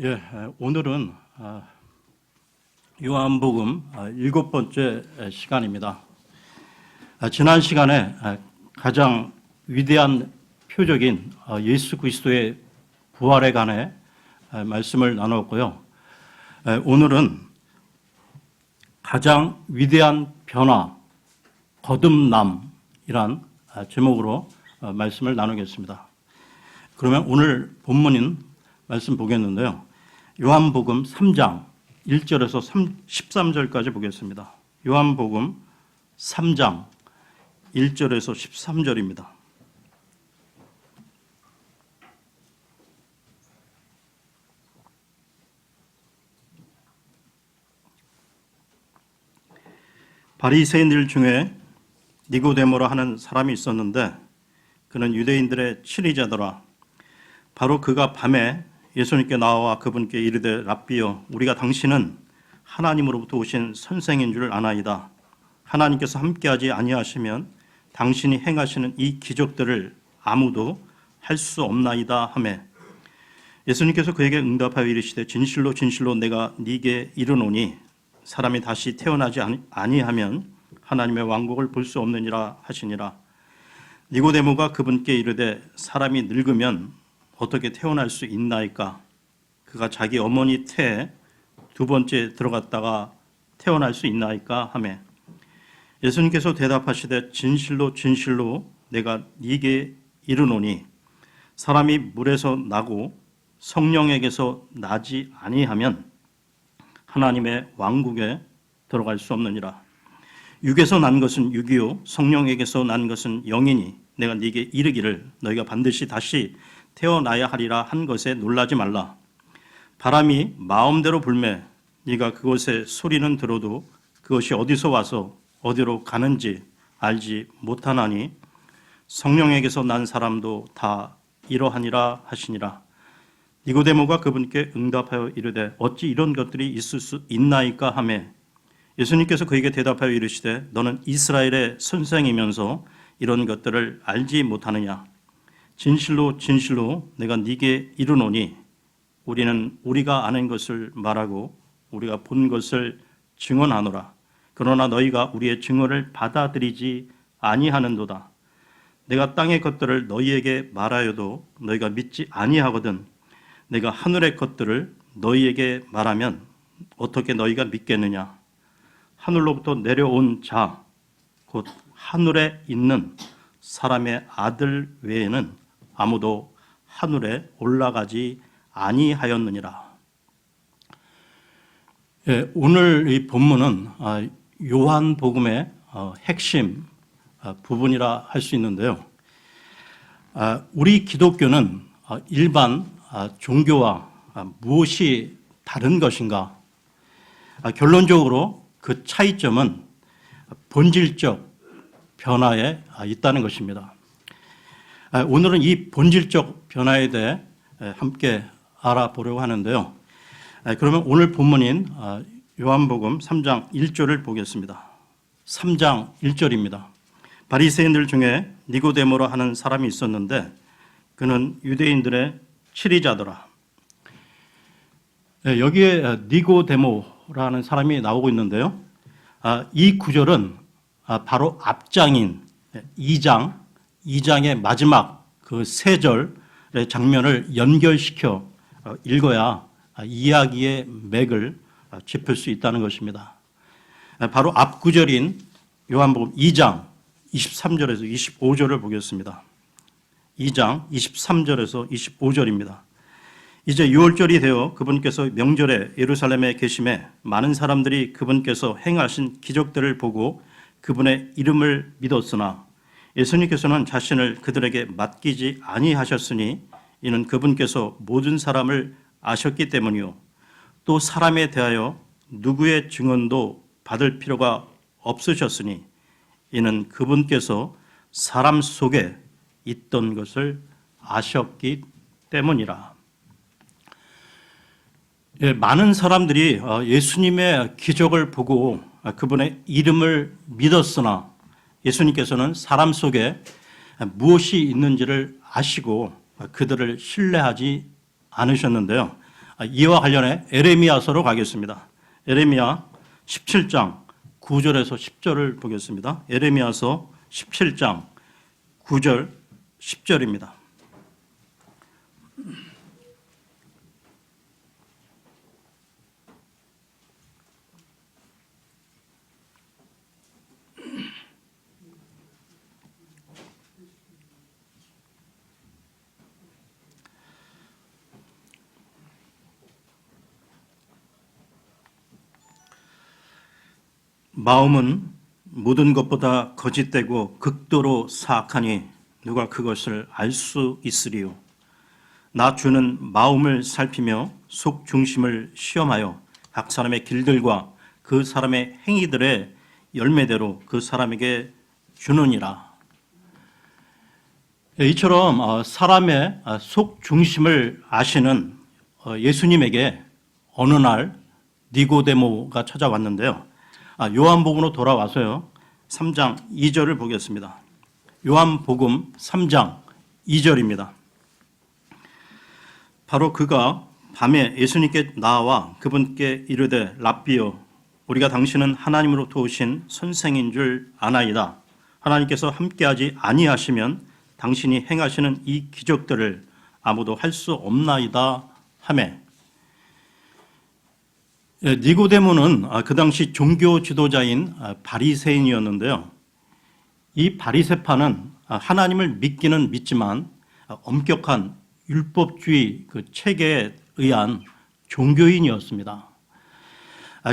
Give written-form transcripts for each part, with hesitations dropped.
예, 오늘은 요한복음 7번째 시간입니다. 지난 시간에 가장 위대한 표적인 예수 그리스도의 부활에 관해 말씀을 나눴고요. 오늘은 가장 위대한 변화, 거듭남이란 제목으로 말씀을 나누겠습니다. 그러면 오늘 본문인 말씀 보겠는데요. 요한복음 3장 1절에서 13절까지 보겠습니다. 요한복음 3장 1절에서 13절입니다. 바리새인들 중에 니고데모라 하는 사람이 있었는데 그는 유대인들의 치리자더라. 바로 그가 밤에 예수님께 나와 그분께 이르되 랍비여, 우리가 당신은 하나님으로부터 오신 선생인 줄 아나이다. 하나님께서 함께하지 아니하시면 당신이 행하시는 이 기적들을 아무도 할 수 없나이다 하매, 예수님께서 그에게 응답하여 이르시되 진실로 진실로 내가 네게 이르노니 사람이 다시 태어나지 아니하면 하나님의 왕국을 볼 수 없느니라 하시니라. 니고데모가 그분께 이르되 사람이 늙으면 어떻게 태어날 수 있나이까? 그가 자기 어머니 태에 두 번째 들어갔다가 태어날 수 있나이까 하매, 예수님께서 대답하시되 진실로 진실로 내가 네게 이르노니 사람이 물에서 나고 성령에게서 나지 아니하면 하나님의 왕국에 들어갈 수 없느니라. 육에서 난 것은 육이요 성령에게서 난 것은 영이니 내가 네게 이르기를 너희가 반드시 다시 태어나야 하리라 한 것에 놀라지 말라. 바람이 마음대로 불매 네가 그것의 소리는 들어도 그것이 어디서 와서 어디로 가는지 알지 못하나니 성령에게서 난 사람도 다 이러하니라 하시니라. 니고데모가 그분께 응답하여 이르되 어찌 이런 것들이 있을 수 있나이까 하매, 예수님께서 그에게 대답하여 이르시되 너는 이스라엘의 선생이면서 이런 것들을 알지 못하느냐? 진실로 진실로 내가 네게 이르노니 우리는 우리가 아는 것을 말하고 우리가 본 것을 증언하노라. 그러나 너희가 우리의 증언을 받아들이지 아니하는도다. 내가 땅의 것들을 너희에게 말하여도 너희가 믿지 아니하거든 내가 하늘의 것들을 너희에게 말하면 어떻게 너희가 믿겠느냐? 하늘로부터 내려온 자, 곧 하늘에 있는 사람의 아들 외에는 아무도 하늘에 올라가지 아니하였느니라. 예, 오늘 이 본문은 요한복음의 핵심 부분이라 할 수 있는데요. 우리 기독교는 일반 종교와 무엇이 다른 것인가? 결론적으로 그 차이점은 본질적 변화에 있다는 것입니다. 오늘은 이 본질적 변화에 대해 함께 알아보려고 하는데요. 그러면 오늘 본문인 요한복음 3장 1절을 보겠습니다. 3장 1절입니다. 바리새인들 중에 니고데모라 하는 사람이 있었는데 그는 유대인들의 치리자더라. 여기에 니고데모라는 사람이 나오고 있는데요. 이 구절은 바로 앞장인 2장의 마지막 그 세 절의 장면을 연결시켜 읽어야 이야기의 맥을 짚을 수 있다는 것입니다. 바로 앞 구절인 요한복음 2장 23절에서 25절을 보겠습니다. 2장 23절에서 25절입니다. 이제 6월절이 되어 그분께서 명절에 예루살렘에 계심에 많은 사람들이 그분께서 행하신 기적들을 보고 그분의 이름을 믿었으나 예수님께서는 자신을 그들에게 맡기지 아니하셨으니 이는 그분께서 모든 사람을 아셨기 때문이요 또 사람에 대하여 누구의 증언도 받을 필요가 없으셨으니 이는 그분께서 사람 속에 있던 것을 아셨기 때문이라. 예, 많은 사람들이 예수님의 기적을 보고 그분의 이름을 믿었으나 예수님께서는 사람 속에 무엇이 있는지를 아시고 그들을 신뢰하지 않으셨는데요. 이와 관련해 에레미야서로 가겠습니다. 에레미야 17장 9절에서 10절을 보겠습니다. 에레미야서 17장 9절 10절입니다. 마음은 모든 것보다 거짓되고 극도로 사악하니 누가 그것을 알 수 있으리요. 나 주는 마음을 살피며 속 중심을 시험하여 각 사람의 길들과 그 사람의 행위들의 열매대로 그 사람에게 주느니라. 이처럼 사람의 속 중심을 아시는 예수님에게 어느 날 니고데모가 찾아왔는데요. 요한복음으로 돌아와서요. 3장 2절을 보겠습니다. 요한복음 3장 2절입니다. 바로 그가 밤에 예수님께 나와 그분께 이르되 랍비여 우리가 당신은 하나님으로부터 오신 선생인 줄 아나이다. 하나님께서 함께하지 아니하시면 당신이 행하시는 이 기적들을 아무도 할 수 없나이다 하매 니고데모는 그 당시 종교 지도자인 바리새인이었는데요. 이 바리새파는 하나님을 믿기는 믿지만 엄격한 율법주의 그 체계에 의한 종교인이었습니다.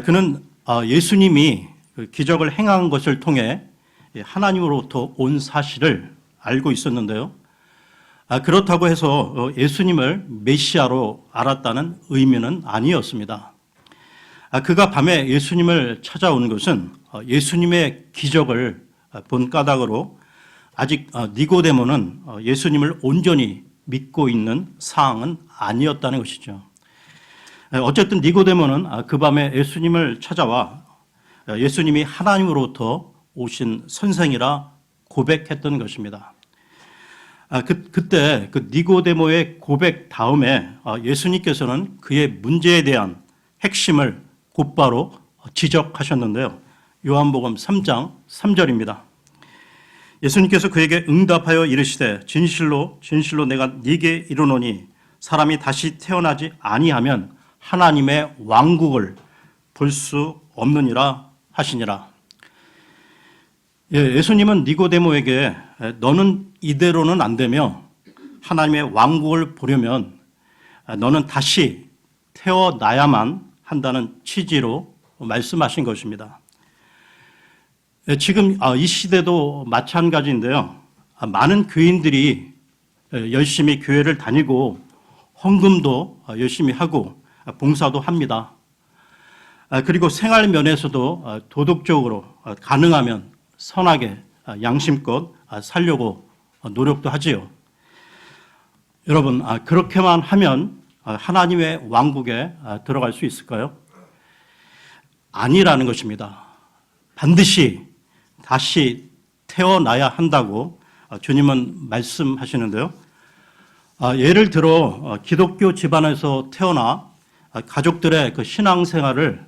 그는 예수님이 기적을 행한 것을 통해 하나님으로부터 온 사실을 알고 있었는데요. 그렇다고 해서 예수님을 메시아로 알았다는 의미는 아니었습니다. 그가 밤에 예수님을 찾아온 것은 예수님의 기적을 본 까닭으로 아직 니고데모는 예수님을 온전히 믿고 있는 사항은 아니었다는 것이죠. 어쨌든 니고데모는 그 밤에 예수님을 찾아와 예수님이 하나님으로부터 오신 선생이라 고백했던 것입니다. 그때 그 니고데모의 고백 다음에 예수님께서는 그의 문제에 대한 핵심을 곧바로 지적하셨는데요. 요한복음 3장 3절입니다. 예수님께서 그에게 응답하여 이르시되 진실로 진실로 내가 네게 이르노니 사람이 다시 태어나지 아니하면 하나님의 왕국을 볼 수 없느니라 하시니라. 예수님은 니고데모에게 너는 이대로는 안 되며 하나님의 왕국을 보려면 너는 다시 태어나야만 한다는 취지로 말씀하신 것입니다. 지금 이 시대도 마찬가지인데요. 많은 교인들이 열심히 교회를 다니고 헌금도 열심히 하고 봉사도 합니다. 그리고 생활 면에서도 도덕적으로 가능하면 선하게 양심껏 살려고 노력도 하지요. 여러분, 그렇게만 하면 하나님의 왕국에 들어갈 수 있을까요? 아니라는 것입니다. 반드시 다시 태어나야 한다고 주님은 말씀하시는데요. 예를 들어 기독교 집안에서 태어나 가족들의 그 신앙생활을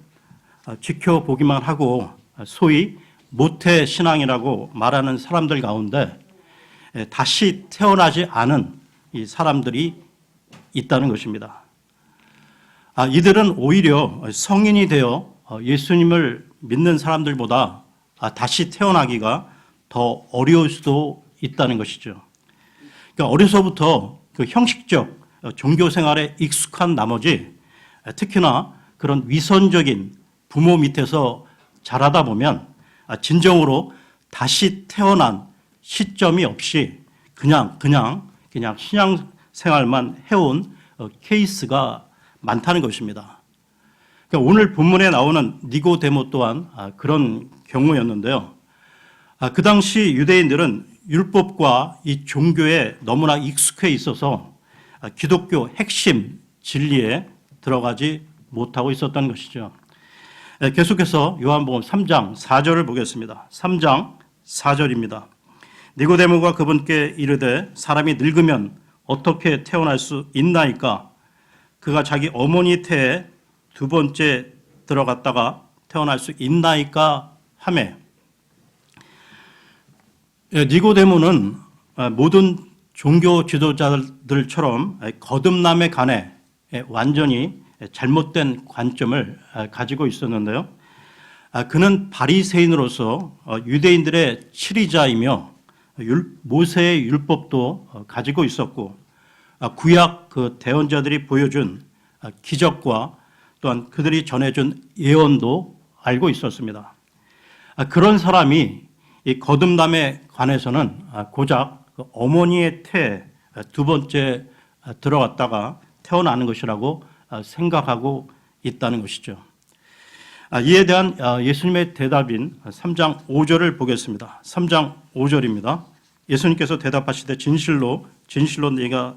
지켜보기만 하고 소위 모태 신앙이라고 말하는 사람들 가운데 다시 태어나지 않은 이 사람들이 있다는 것입니다. 이들은 오히려 성인이 되어 예수님을 믿는 사람들보다 다시 태어나기가 더 어려울 수도 있다는 것이죠. 그러니까 어려서부터 그 형식적 종교 생활에 익숙한 나머지 특히나 그런 위선적인 부모 밑에서 자라다 보면 진정으로 다시 태어난 시점이 없이 그냥 신앙생활만 해온 케이스가 많다는 것입니다. 그러니까 오늘 본문에 나오는 니고데모 또한 그런 경우였는데요. 그 당시 유대인들은 율법과 이 종교에 너무나 익숙해 있어서 기독교 핵심 진리에 들어가지 못하고 있었던 것이죠. 계속해서 요한복음 3장 4절을 보겠습니다. 3장 4절입니다. 니고데모가 그분께 이르되 사람이 늙으면 어떻게 태어날 수 있나이까? 그가 자기 어머니 태에 두 번째 들어갔다가 태어날 수 있나이까 하매, 니고데모는 모든 종교 지도자들처럼 거듭남에 관해 완전히 잘못된 관점을 가지고 있었는데요. 그는 바리새인으로서 유대인들의 치리자이며 모세의 율법도 가지고 있었고, 구약 그 대언자들이 보여준 기적과 또한 그들이 전해준 예언도 알고 있었습니다. 그런 사람이 이 거듭남에 관해서는 고작 어머니의 태에 두 번째 들어갔다가 태어나는 것이라고 생각하고 있다는 것이죠. 이에 대한 예수님의 대답인 3장 5절을 보겠습니다. 3장 5절입니다. 예수님께서 대답하시되 진실로 진실로 내가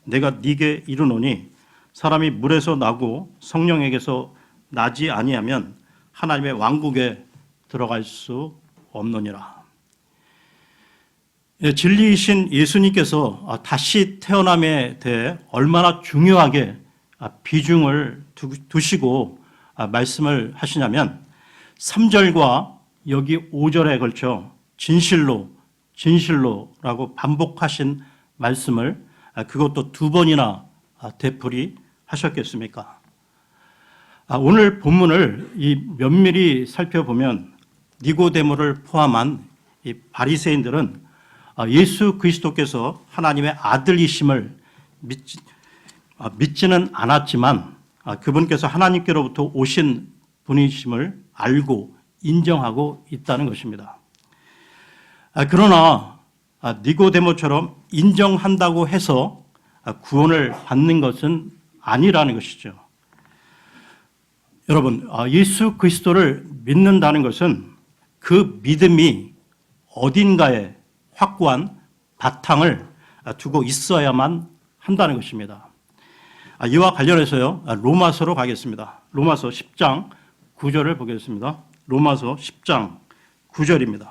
네게 이르노니 사람이 물에서 나고 성령에게서 나지 아니하면 하나님의 왕국에 들어갈 수 없느니라. 진리이신 예수님께서 다시 태어남에 대해 얼마나 중요하게 비중을 두시고 말씀을 하시냐면 3절과 여기 5절에 걸쳐 진실로 진실로라고 반복하신 말씀을 그것도 두 번이나 되풀이 하셨겠습니까? 오늘 본문을 면밀히 살펴보면 니고데모를 포함한 이 바리새인들은 예수 그리스도께서 하나님의 아들이심을 믿지는 않았지만 그분께서 하나님께로부터 오신 분이심을 알고 인정하고 있다는 것입니다. 그러나 니고데모처럼 인정한다고 해서 구원을 받는 것은 아니라는 것이죠. 여러분, 예수 그리스도를 믿는다는 것은 그 믿음이 어딘가에 확고한 바탕을 두고 있어야만 한다는 것입니다. 이와 관련해서요, 로마서로 가겠습니다. 로마서 10장 9절을 보겠습니다. 로마서 10장 9절입니다.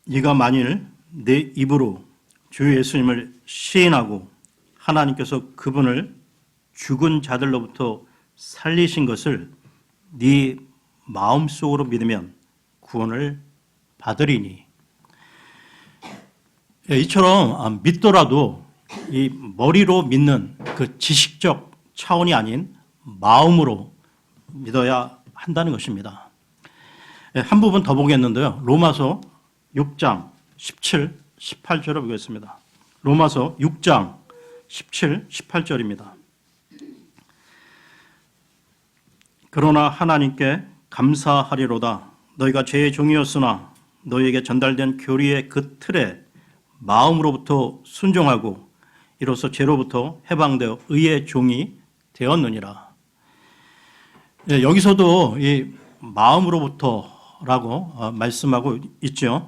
네가 만일 내 입으로 주 예수님을 시인하고 하나님께서 그분을 죽은 자들로부터 살리신 것을 네 마음속으로 믿으면 구원을 받으리니. 이처럼 믿더라도 이 머리로 믿는 그 지식적 차원이 아닌 마음으로 믿어야 한다는 것입니다. 한 부분 더 보겠는데요. 로마서 6장 17, 18절을 보겠습니다. 로마서 6장 17, 18절입니다. 그러나 하나님께 감사하리로다. 너희가 죄의 종이었으나 너희에게 전달된 교리의 그 틀에 마음으로부터 순종하고 이로써 죄로부터 해방되어 의의 종이 되었느니라. 여기서도 이 마음으로부터라고 말씀하고 있죠.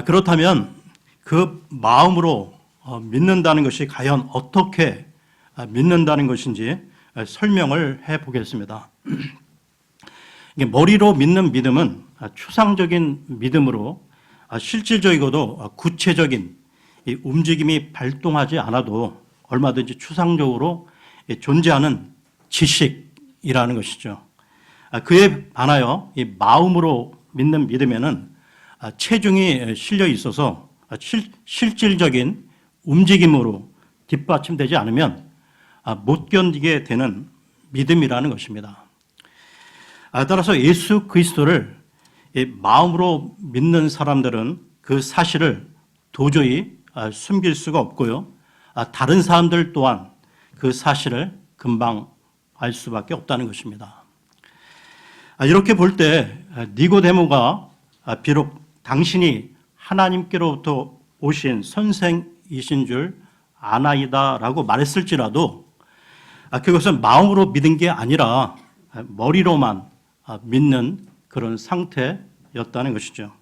그렇다면 그 마음으로 믿는다는 것이 과연 어떻게 믿는다는 것인지 설명을 해보겠습니다. 머리로 믿는 믿음은 추상적인 믿음으로 실질적이고도 구체적인 움직임이 발동하지 않아도 얼마든지 추상적으로 존재하는 지식이라는 것이죠. 그에 반하여 이 마음으로 믿는 믿음에는 체중이 실려 있어서 실질적인 움직임으로 뒷받침되지 않으면 못 견디게 되는 믿음이라는 것입니다. 따라서 예수 그리스도를 마음으로 믿는 사람들은 그 사실을 도저히 숨길 수가 없고요. 다른 사람들 또한 그 사실을 금방 알 수밖에 없다는 것입니다. 이렇게 볼 때 니고데모가 비록 당신이 하나님께로부터 오신 선생이신 줄 아나이다라고 말했을지라도 그것은 마음으로 믿은 게 아니라 머리로만 믿는 그런 상태였다는 것이죠.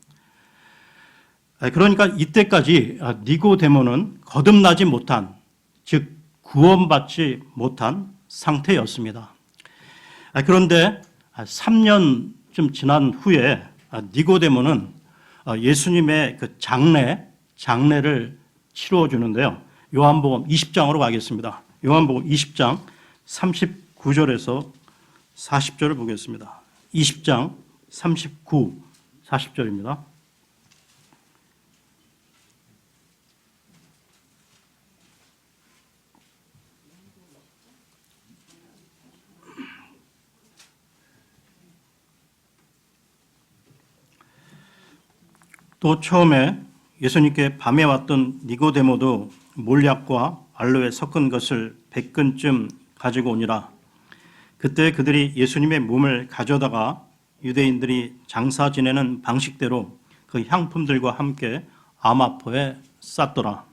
그러니까 이때까지 니고데모는 거듭나지 못한 즉 구원받지 못한 상태였습니다. 그런데 3년쯤 지난 후에 니고데모는 예수님의 그 장례를 치루어 주는데요. 요한복음 20장으로 가겠습니다. 요한복음 20장 39절에서 40절을 보겠습니다. 20장 39, 40절입니다. 또 처음에 예수님께 밤에 왔던 니고데모도 몰약과 알로에 섞은 것을 100근쯤 가지고 오니라. 그때 그들이 예수님의 몸을 가져다가 유대인들이 장사 지내는 방식대로 그 향품들과 함께 아마포에 쌌더라.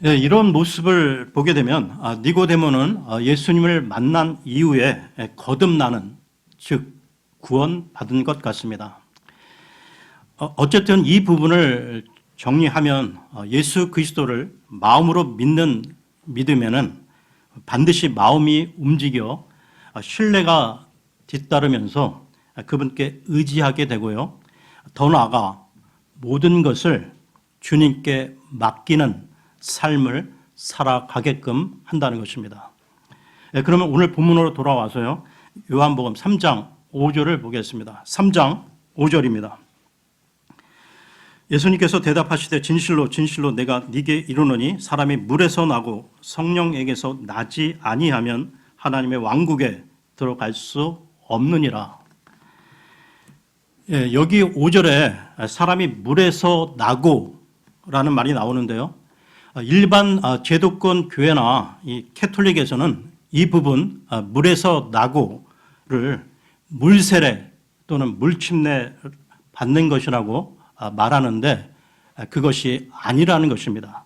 이런 모습을 보게 되면 니고데모는 예수님을 만난 이후에 거듭나는, 즉 구원받은 것 같습니다. 어쨌든 이 부분을 정리하면 예수 그리스도를 마음으로 믿으면은 반드시 마음이 움직여 신뢰가 뒤따르면서 그분께 의지하게 되고요. 더 나아가 모든 것을 주님께 맡기는 삶을 살아가게끔 한다는 것입니다. 그러면 오늘 본문으로 돌아와서요. 요한복음 3장 5절을 보겠습니다. 3장 5절입니다. 예수님께서 대답하시되 진실로 진실로 내가 네게 이르노니 사람이 물에서 나고 성령에게서 나지 아니하면 하나님의 왕국에 들어갈 수 없느니라. 여기 5절에 사람이 물에서 나고라는 말이 나오는데요. 일반 제도권 교회나 이 캐톨릭에서는 이 부분 물에서 나고를 물세례 또는 물침례 받는 것이라고 말하는데 그것이 아니라는 것입니다.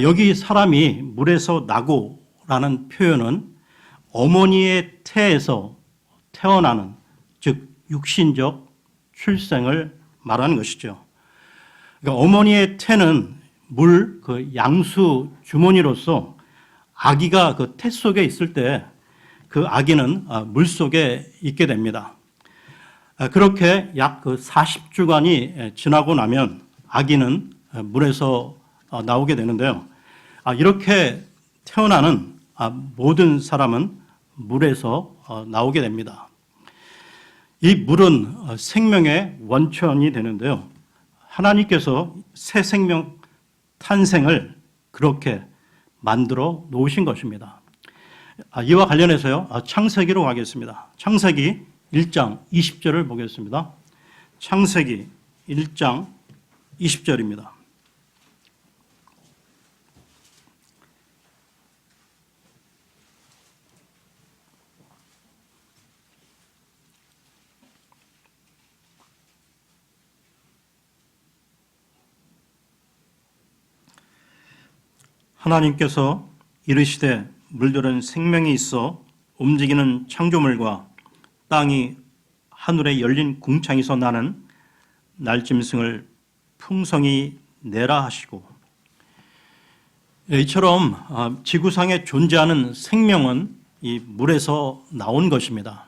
여기 사람이 물에서 나고라는 표현은 어머니의 태에서 태어나는, 즉 육신적 출생을 말하는 것이죠. 그러니까 어머니의 태는 그 양수 주머니로서 아기가 그 태 속에 있을 때 그 아기는 물 속에 있게 됩니다. 그렇게 약 그 40주간이 지나고 나면 아기는 물에서 나오게 되는데요. 이렇게 태어나는 모든 사람은 물에서 나오게 됩니다. 이 물은 생명의 원천이 되는데요. 하나님께서 새 생명 탄생을 그렇게 만들어 놓으신 것입니다. 이와 관련해서요. 창세기로 가겠습니다. 창세기 1장 20절을 보겠습니다. 창세기 1장 20절입니다. 하나님께서 이르시되 물들은 생명이 있어 움직이는 창조물과 땅이 하늘에 열린 궁창에서 나는 날짐승을 풍성히 내라 하시고, 이처럼 지구상에 존재하는 생명은 이 물에서 나온 것입니다.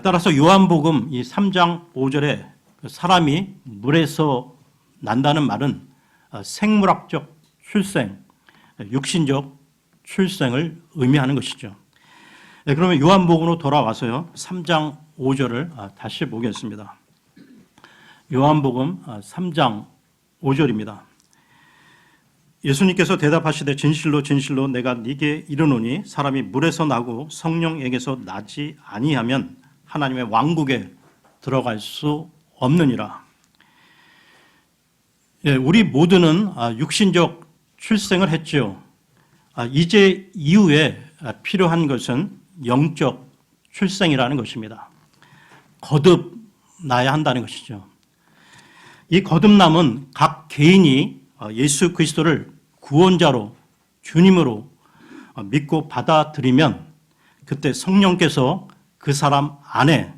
따라서 요한복음 이 3장 5절에 사람이 물에서 난다는 말은 생물학적 출생, 육신적 출생을 의미하는 것이죠. 그러면 요한복음으로 돌아와서요. 3장 5절을 다시 보겠습니다. 요한복음 3장 5절입니다. 예수님께서 대답하시되 진실로 진실로 내가 네게 이르노니 사람이 물에서 나고 성령에게서 나지 아니하면 하나님의 왕국에 들어갈 수 없느니라. 우리 모두는 육신적 출생을 했죠. 이제 이후에 필요한 것은 영적 출생이라는 것입니다. 거듭나야 한다는 것이죠. 이 거듭남은 각 개인이 예수 그리스도를 구원자로, 주님으로 믿고 받아들이면 그때 성령께서 그 사람 안에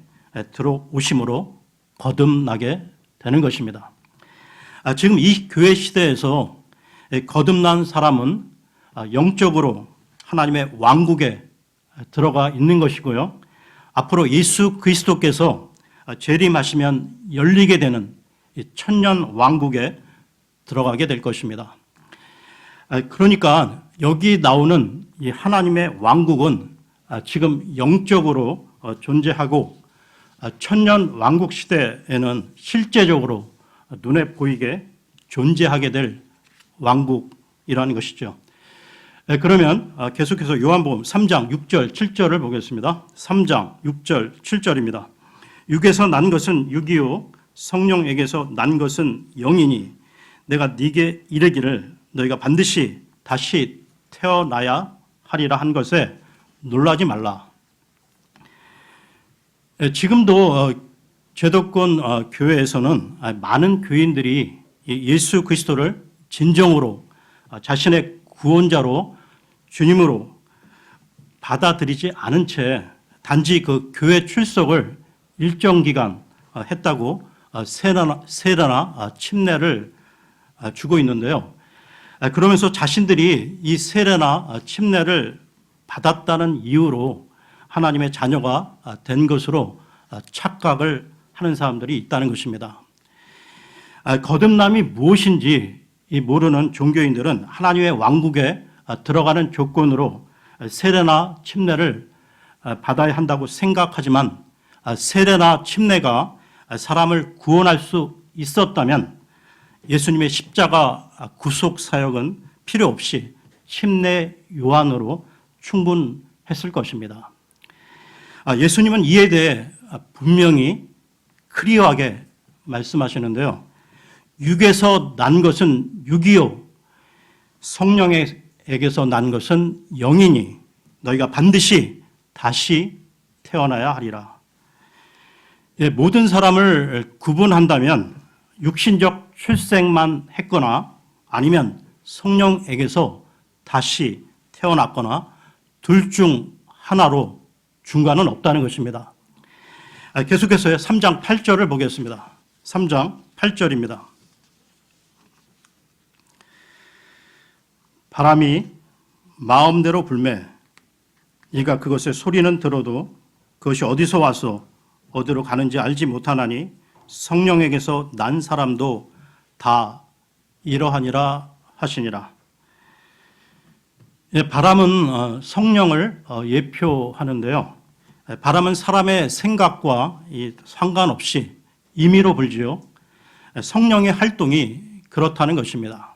들어오심으로 거듭나게 되는 것입니다. 지금 이 교회 시대에서 거듭난 사람은 영적으로 하나님의 왕국에 들어가 있는 것이고요. 앞으로 예수 그리스도께서 재림하시면 열리게 되는 천년 왕국에 들어가게 될 것입니다. 그러니까 여기 나오는 이 하나님의 왕국은 지금 영적으로 존재하고 천년 왕국 시대에는 실제적으로 눈에 보이게 존재하게 될 왕국이라는 것이죠. 그러면 계속해서 요한복음 3장 6절 7절을 보겠습니다. 3장 6절 7절입니다. 육에서 난 것은 육이요 성령에게서 난 것은 영이니 내가 네게 이르기를 너희가 반드시 다시 태어나야 하리라 한 것에 놀라지 말라. 지금도 제도권 교회에서는 많은 교인들이 예수 그리스도를 진정으로 자신의 구원자로 주님으로 받아들이지 않은 채 단지 그 교회 출석을 일정 기간 했다고 세례나 침례를 주고 있는데요. 그러면서 자신들이 이 세례나 침례를 받았다는 이유로 하나님의 자녀가 된 것으로 착각을 하는 사람들이 있다는 것입니다. 거듭남이 무엇인지 모르는 종교인들은 하나님의 왕국에 들어가는 조건으로 세례나 침례를 받아야 한다고 생각하지만 세례나 침례가 사람을 구원할 수 있었다면 예수님의 십자가 구속 사역은 필요 없이 침례 요한으로 충분했을 것입니다. 예수님은 이에 대해 분명히 클리어하게 말씀하시는데요. 육에서 난 것은 육이요 성령에게서 난 것은 영이니 너희가 반드시 다시 태어나야 하리라. 모든 사람을 구분한다면 육신적 출생만 했거나 아니면 성령에게서 다시 태어났거나 둘 중 하나로 중간은 없다는 것입니다. 계속해서 3장 8절을 보겠습니다. 3장 8절입니다. 바람이 마음대로 불매 이가 그것의 소리는 들어도 그것이 어디서 와서 어디로 가는지 알지 못하나니 성령에게서 난 사람도 다 이러하니라 하시니라. 바람은 성령을 예표하는데요. 바람은 사람의 생각과 상관없이 임의로 불지요. 성령의 활동이 그렇다는 것입니다.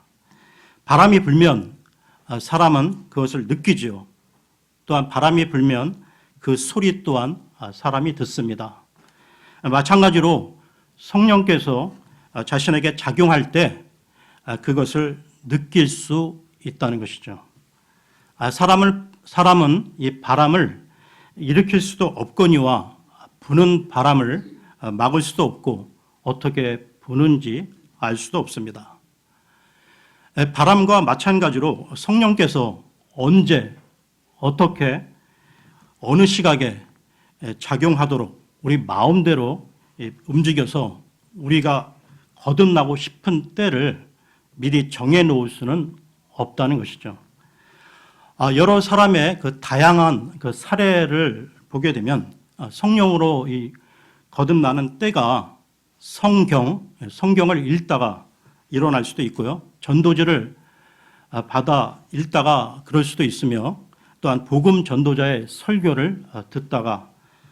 바람이 불면 사람은 그것을 느끼지요. 또한 바람이 불면 그 소리 또한 사람이 듣습니다. 마찬가지로 성령께서 자신에게 작용할 때 그것을 느낄 수 있다는 것이죠. 사람은 이 바람을 일으킬 수도 없거니와 부는 바람을 막을 수도 없고 어떻게 부는지 알 수도 없습니다. 바람과 마찬가지로 성령께서 언제 어떻게 어느 시각에 작용하도록 우리 마음대로 움직여서 우리가 거듭나고 싶은 때를 미리 정해놓을 수는 없다는 것이죠. 여러 사람의 그 다양한 그 사례를 보게 되면 성령으로 이 거듭나는 때가 성경을 읽다가 일어날 수도 있고요. 전도지를 받아 읽다가 그럴 수도 있으며 또한 복음 전도자의 설교를 듣다가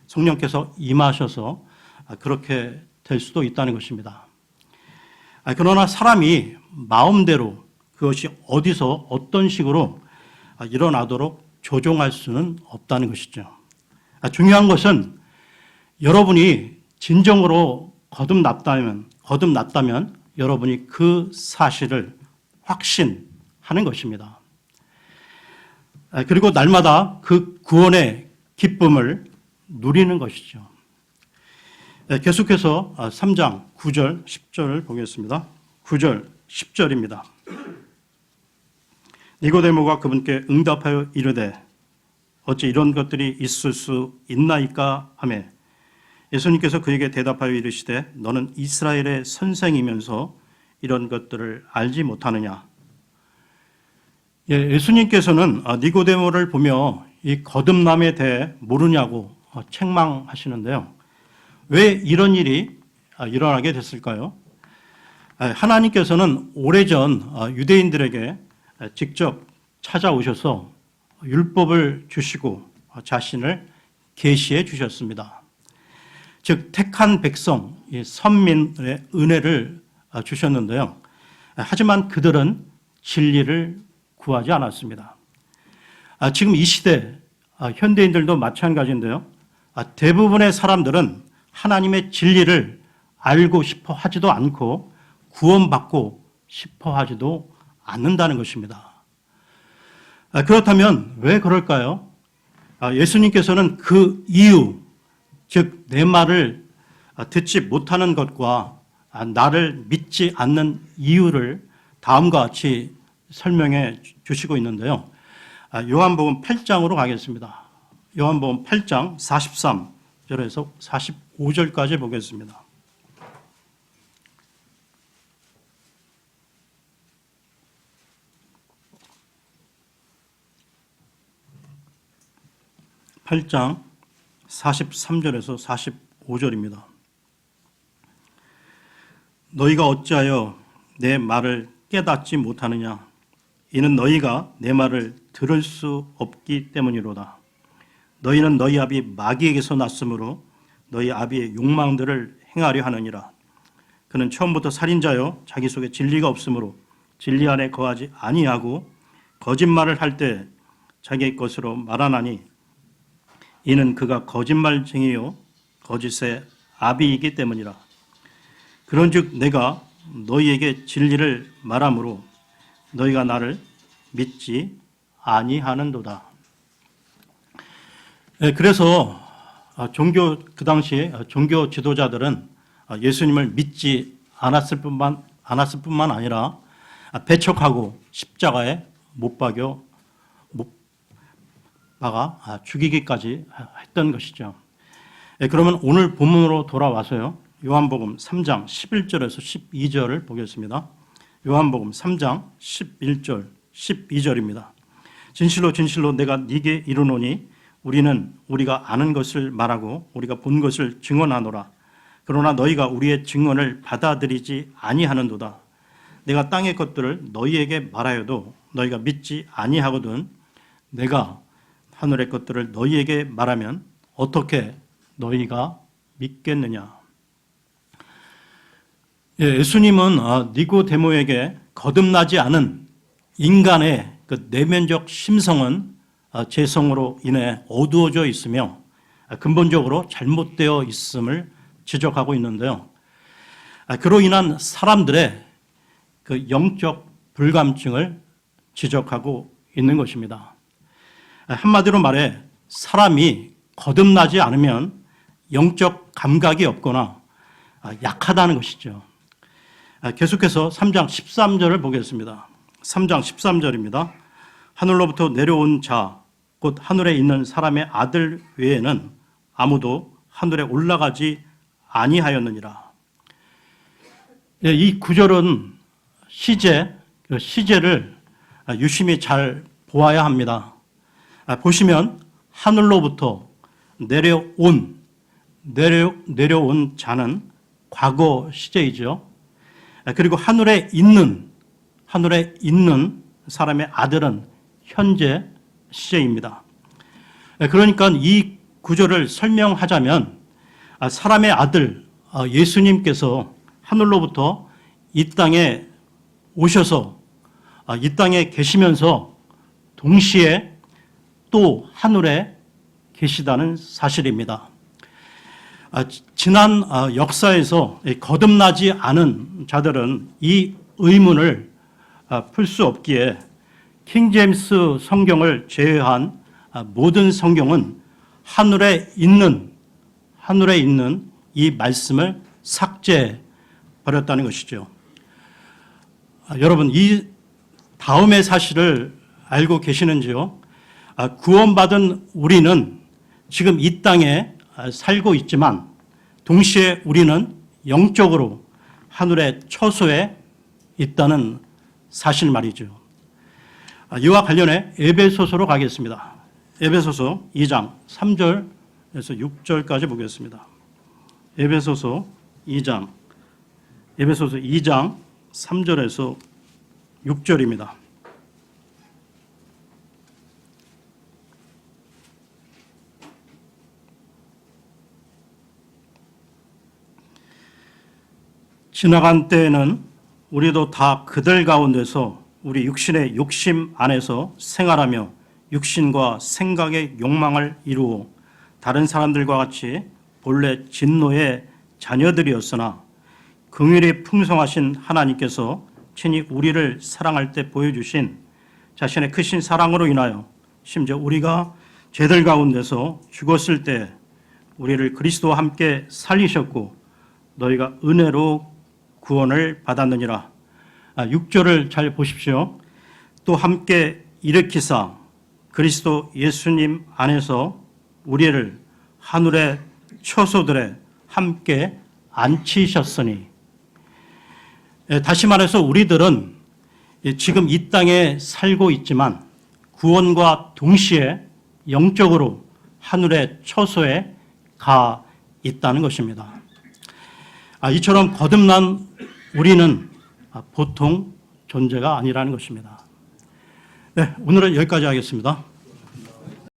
성령께서 임하셔서 그렇게 될 수도 있다는 것입니다. 그러나 사람이 마음대로 그것이 어디서 어떤 식으로 일어나도록 조종할 수는 없다는 것이죠. 중요한 것은 여러분이 진정으로 거듭났다면 여러분이 그 사실을 확신하는 것입니다. 그리고 날마다 그 구원의 기쁨을 누리는 것이죠. 계속해서 3장 9절 10절을 보겠습니다. 9절 10절입니다. 니고데모가 그분께 응답하여 이르되 어찌 이런 것들이 있을 수 있나이까 하매 예수님께서 그에게 대답하여 이르시되 너는 이스라엘의 선생이면서 이런 것들을 알지 못하느냐. 예수님께서는 니고데모를 보며 이 거듭남에 대해 모르냐고 책망하시는데요. 왜 이런 일이 일어나게 됐을까요? 하나님께서는 오래전 유대인들에게 직접 찾아오셔서 율법을 주시고 자신을 계시해 주셨습니다. 즉 택한 백성, 선민의 은혜를 주셨는데요. 하지만 그들은 진리를 구하지 않았습니다. 지금 이 시대 현대인들도 마찬가지인데요. 대부분의 사람들은 하나님의 진리를 알고 싶어 하지도 않고 구원받고 싶어 하지도 않는다는 것입니다. 그렇다면 왜 그럴까요? 예수님께서는 그 이유, 즉 내 말을 듣지 못하는 것과 나를 믿지 않는 이유를 다음과 같이 설명해 주시고 있는데요. 요한복음 8장으로 가겠습니다. 요한복음 8장 43절에서 45절까지 보겠습니다. (8장) 43절에서 45절입니다. 너희가 어찌하여 내 말을 깨닫지 못하느냐? 이는 너희가 내 말을 들을 수 없기 때문이로다. 너희는 너희 아비 마귀에게서 났으므로 너희 아비의 욕망들을 행하려 하느니라. 그는 처음부터 살인자요 자기 속에 진리가 없으므로 진리 안에 거하지 아니하고 거짓말을 할 때 자기의 것으로 말하나니 이는 그가 거짓말쟁이요 거짓의 아비이기 때문이라. 그런즉 내가 너희에게 진리를 말하므로 너희가 나를 믿지 아니하는도다. 그래서 그 당시 종교 지도자들은 예수님을 믿지 않았을 뿐만 아니라 배척하고 십자가에 못 박아 죽이기까지 했던 것이죠. 그러면 오늘 본문으로 돌아와서요. 요한복음 3장 11절에서 12절을 보겠습니다. 요한복음 3장 11절, 12절입니다. 진실로 진실로 내가 네게 이르노니 우리가 아는 것을 말하고 우리가 본 것을 증언하노라. 그러나 너희가 우리의 증언을 받아들이지 아니하는도다. 내가 땅의 것들을 너희에게 말하여도 너희가 믿지 아니하거든 내가 하늘의 것들을 너희에게 말하면 어떻게 너희가 믿겠느냐. 예수님은 니고데모에게 거듭나지 않은 인간의 그 내면적 심성은 죄성으로 인해 어두워져 있으며 근본적으로 잘못되어 있음을 지적하고 있는데요. 그로 인한 사람들의 그 영적 불감증을 지적하고 있는 것입니다. 한마디로 말해 사람이 거듭나지 않으면 영적 감각이 없거나 약하다는 것이죠. 계속해서 3장 13절을 보겠습니다. 3장 13절입니다. 하늘로부터 내려온 자, 곧 하늘에 있는 사람의 아들 외에는 아무도 하늘에 올라가지 아니하였느니라. 이 구절은 시제를 유심히 잘 보아야 합니다. 보시면 하늘로부터 내려온 자는 과거 시제이죠. 그리고 하늘에 있는 사람의 아들은 현재 시제입니다. 그러니까 이 구절을 설명하자면 사람의 아들 예수님께서 하늘로부터 이 땅에 오셔서 이 땅에 계시면서 동시에 또 하늘에 계시다는 사실입니다. 지난 역사에서 거듭나지 않은 자들은 이 의문을 풀 수 없기에 킹제임스 성경을 제외한 모든 성경은 하늘에 있는 이 말씀을 삭제해 버렸다는 것이죠. 여러분 이 다음의 사실을 알고 계시는지요? 구원받은 우리는 지금 이 땅에 살고 있지만 동시에 우리는 영적으로 하늘의 처소에 있다는 사실 말이죠. 이와 관련해 에베소서로 가겠습니다. 에베소서 2장 3절에서 6절까지 보겠습니다. 에베소서 2장 3절에서 6절입니다. 지나간 때에는 우리도 다 그들 가운데서 우리 육신의 욕심 안에서 생활하며 육신과 생각의 욕망을 이루어 다른 사람들과 같이 본래 진노의 자녀들이었으나 긍휼이 풍성하신 하나님께서 친히 우리를 사랑할 때 보여주신 자신의 크신 사랑으로 인하여 심지어 우리가 죄들 가운데서 죽었을 때 우리를 그리스도와 함께 살리셨고 너희가 은혜로 구원을 받았느니라. 6절을 잘 보십시오. 또 함께 일으키사 그리스도 예수님 안에서 우리를 하늘의 처소들에 함께 앉히셨으니. 다시 말해서 우리들은 지금 이 땅에 살고 있지만 구원과 동시에 영적으로 하늘의 처소에 가 있다는 것입니다. 이처럼 거듭난 우리는 보통 존재가 아니라는 것입니다. 네, 오늘은 여기까지 하겠습니다.